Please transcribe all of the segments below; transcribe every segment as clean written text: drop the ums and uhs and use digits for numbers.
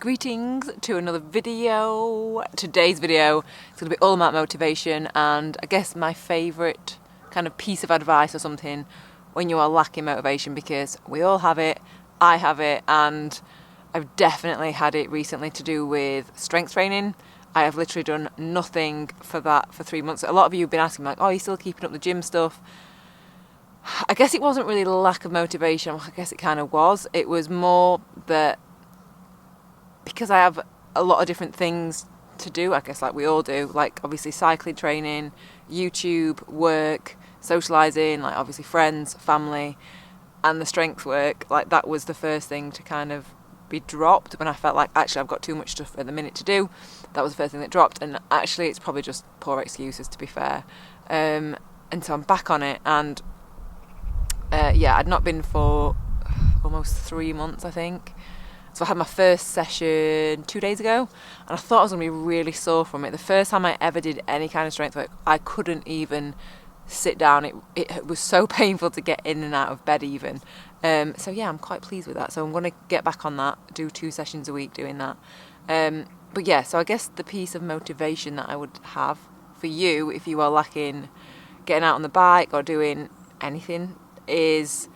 Greetings to another video. Today's video is going to be all about motivation, and I guess my favourite kind of piece of advice or something when you are lacking motivation, because we all have it, I have it, and I've definitely had it recently to do with strength training. I have literally done nothing for that for 3 months. A lot of you have been asking me, like, oh, are you still keeping up the gym stuff? I guess it wasn't really lack of motivation. I guess it kind of was. It was more that because I have a lot of different things to do, I guess, like we all do, like obviously cycling training, YouTube, work, socialising, like obviously friends, family, and the strength work, like that was the first thing to kind of be dropped when I felt like actually I've got too much stuff at the minute to do. That was the first thing that dropped, and actually it's probably just poor excuses, to be fair. And so I'm back on it, and I'd not been for almost 3 months, I think. So I had my first session 2 days ago, and I thought I was going to be really sore from it. The first time I ever did any kind of strength work, I couldn't even sit down. It was so painful to get in and out of bed even. So yeah, I'm quite pleased with that. So I'm going to get back on that, do 2 sessions a week doing that. But yeah, so I guess the piece of motivation that I would have for you if you are lacking getting out on the bike or doing anything is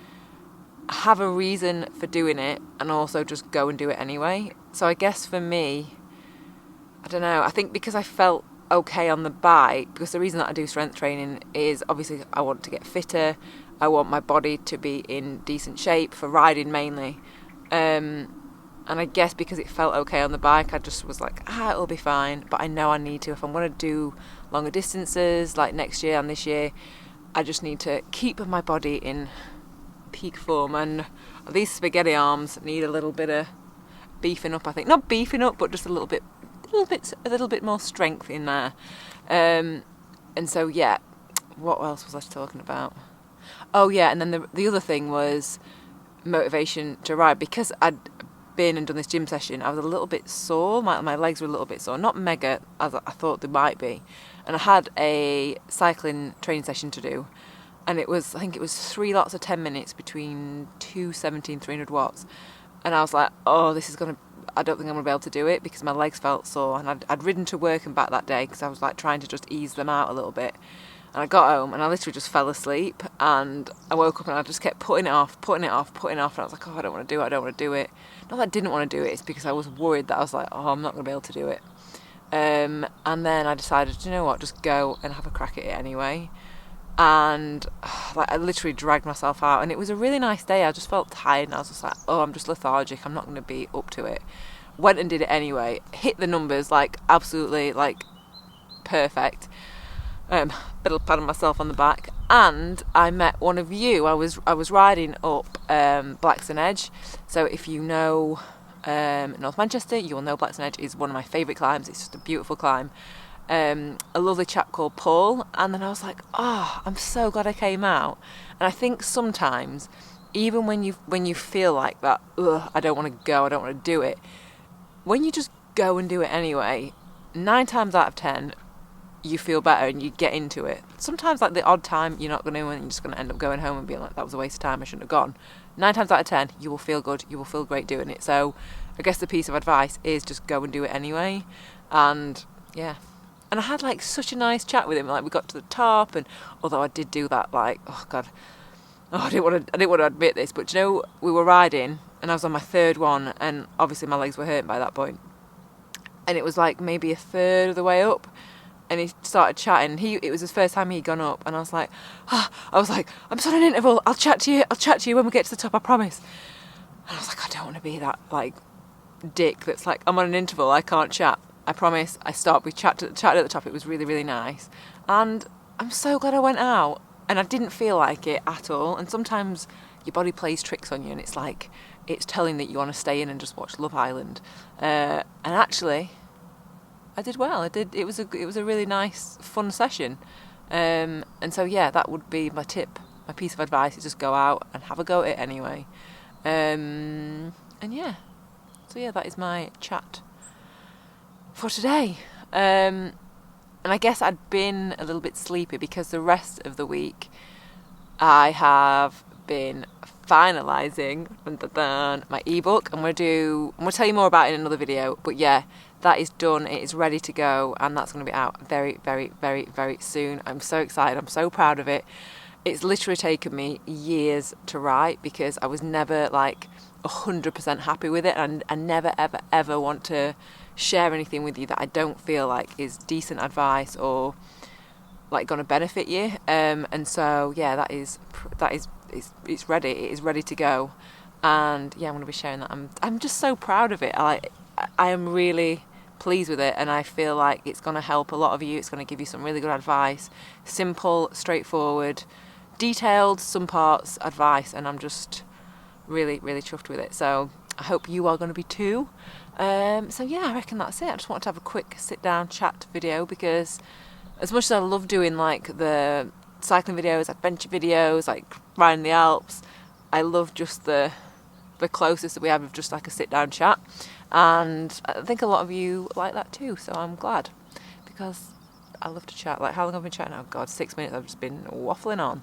have a reason for doing it, and also just go and do it anyway. So I guess for me, I don't know, I think because I felt okay on the bike, because the reason that I do strength training is obviously I want to get fitter, I want my body to be in decent shape for riding mainly, and I guess because it felt okay on the bike, I just was like, it'll be fine. But I know I need to, if I'm going to do longer distances like next year and this year, I just need to keep my body in peak form, and these spaghetti arms need a little bit of beefing up, I think. Not beefing up, but just a little bit more strength in there. And so yeah, what else was I talking about? Oh yeah, and then the other thing was motivation to ride, because I'd been and done this gym session. I was a little bit sore. My legs were a little bit sore, not mega as I thought they might be, and I had a cycling training session to do. And I think it was 3 lots of 10 minutes between 270 and 300 watts. And I was like, I don't think I'm going to be able to do it, because my legs felt sore. And I'd ridden to work and back that day, because I was like trying to just ease them out a little bit. And I got home and I literally just fell asleep. And I woke up and I just kept putting it off. And I was like, I don't want to do it. Not that I didn't want to do it, it's because I was worried that I was like, I'm not going to be able to do it. And then I decided, you know what, just go and have a crack at it anyway. And I literally dragged myself out, and it was a really nice day. I just felt tired, and I was just like, I'm just lethargic, I'm not going to be up to it. Went and did it anyway, hit the numbers, like absolutely like perfect. Bit of pat on myself on the back, and I met one of you. I was riding up Blackstone Edge. So if you know North Manchester, you will know Blackstone Edge is one of my favourite climbs. It's just a beautiful climb. A lovely chap called Paul, and then I was like, I'm so glad I came out. And I think sometimes, even when you feel like that, I don't want to go, I don't want to do it, when you just go and do it anyway, 9 times out of 10 you feel better and you get into it. Sometimes, like the odd time you're not going to, and you're just going to end up going home and being like, that was a waste of time, I shouldn't have gone. 9 times out of 10 you will feel good, you will feel great doing it. So I guess the piece of advice is just go and do it anyway. And yeah, and I had like such a nice chat with him. Like we got to the top, and although I did do that, like, I didn't want to admit this, but you know, we were riding and I was on my 3rd one, and obviously my legs were hurting by that point. And it was like maybe a third of the way up, and he started chatting. It was his first time he'd gone up, and I was like, I'm on an interval. I'll chat to you when we get to the top, I promise. And I was like, I don't want to be that like dick that's like, I'm on an interval, I can't chat. I promise. I stopped. We chatted at the top. It was really, really nice. And I'm so glad I went out. And I didn't feel like it at all. And sometimes your body plays tricks on you, and it's like, it's telling that you want to stay in and just watch Love Island. And actually, I did well. It was a really nice, fun session. And so yeah, that would be my tip. My piece of advice is just go out and have a go at it anyway. And yeah. So yeah, that is my chat for today. And I guess I'd been a little bit sleepy because the rest of the week I have been finalising my ebook. I'm going to tell you more about it in another video, but yeah, that is done. It is ready to go, and that's going to be out very, very, very, very soon. I'm so excited. I'm so proud of it. It's literally taken me years to write because I was never like 100% happy with it, and I never ever ever want to share anything with you that I don't feel like is decent advice or like going to benefit you. And so yeah, it's ready. It is ready to go, and yeah, I'm going to be sharing that. I'm just so proud of it. I am really pleased with it, and I feel like it's going to help a lot of you. It's going to give you some really good advice, simple, straightforward, detailed, some parts advice, and I'm just really, really chuffed with it. So I hope you are going to be too. So yeah, I reckon that's it. I just wanted to have a quick sit down chat video because as much as I love doing like the cycling videos, adventure videos, like riding the Alps, I love just the closest that we have of just like a sit down chat, and I think a lot of you like that too, so I'm glad because I love to chat. Like, how long have I been chatting? Oh god, 6 minutes. I've just been waffling on.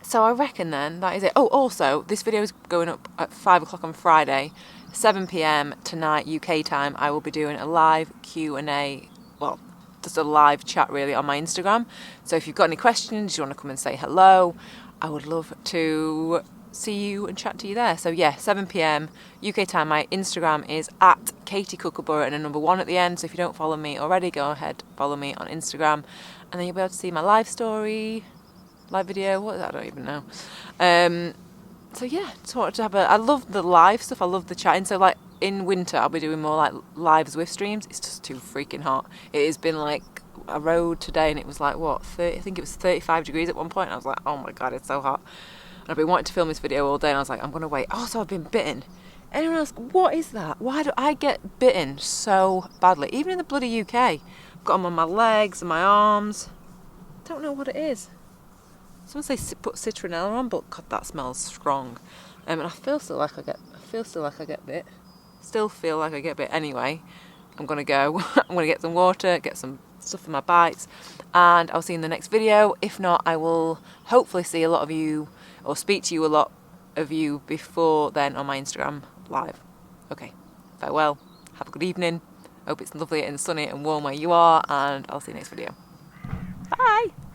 So I reckon then that is it. Oh, also, this video is going up at 5 o'clock on Friday, 7 p.m. tonight UK time. I will be doing a live Q&A, well, just a live chat really on my Instagram. So if you've got any questions, you want to come and say hello, I would love to see you and chat to you there. So yeah, 7 p.m. UK time. My Instagram is at Katie Kookaburra and a number 1 at the end. So if you don't follow me already, go ahead, follow me on Instagram, and then you'll be able to see my live video. What is that? I don't even know. So yeah, just wanted to have I love the live stuff. I love the chatting. So like in winter, I'll be doing more like live Zwift streams. It's just too freaking hot. It has been like, I rode today and it was like what, 30, I think it was 35 degrees at one point. And I was like, oh my god, it's so hot. And I've been wanting to film this video all day, and I was like, I'm gonna wait. Also, I've been bitten. Anyone else? What is that? Why do I get bitten so badly? Even in the bloody UK, I've got them on my legs and my arms. Don't know what it is. Someone say put citronella on, but god, that smells strong. And I feel still like I get bit. Still feel like I get bit. Anyway, I'm gonna go. I'm gonna get some water, get some stuff for my bites, and I'll see you in the next video. If not, I will hopefully see a lot of you or speak to you a lot of you before then on my Instagram live. Okay, farewell. Have a good evening. Hope it's lovely and sunny and warm where you are, and I'll see you next video. Bye.